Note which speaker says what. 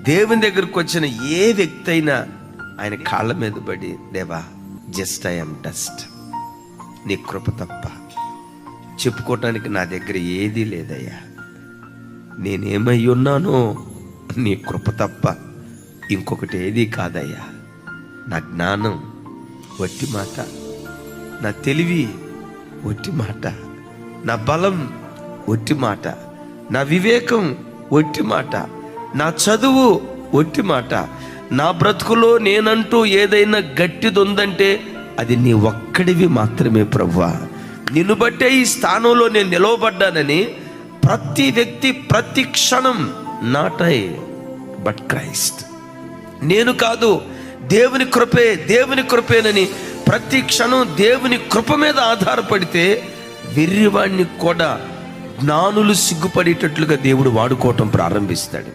Speaker 1: దేవుని దగ్గరకు వచ్చిన ఏ వ్యక్తి అయినా ఆయన కాళ్ళ మీద పడి, దేవా జస్ట్ ఐఎమ్ డస్ట్, నీ కృప తప్ప చెప్పుకోవటానికి నా దగ్గర ఏదీ లేదయ్యా, నేనేమై ఉన్నానో నీ కృప తప్ప ఇంకొకటి ఏదీ కాదయ్యా, నా జ్ఞానం వట్టి మాట, నా తెలివి వట్టి మాట, నా బలం వట్టి మాట, నా వివేకం వట్టి మాట, నా చదువు వట్టి మాట, నా బ్రతుకులో నేనంటూ ఏదైనా గట్టిది ఉందంటే అది నీ ఒక్కడివి మాత్రమే ప్రభువా. నిన్ను బట్టే ఈ స్థానంలో నేను నిలవబడ్డానని ప్రతి వ్యక్తి ప్రతి క్షణం నాట్ ఐ బట్ క్రైస్ట్, నేను కాదు దేవుని కృపే, దేవుని కృపేనని ప్రతి క్షణం దేవుని కృప మీద ఆధారపడితే వెర్రివాణ్ణి కూడా జ్ఞానులు సిగ్గుపడేటట్లుగా దేవుడు వాడుకోవటం ప్రారంభిస్తాడు.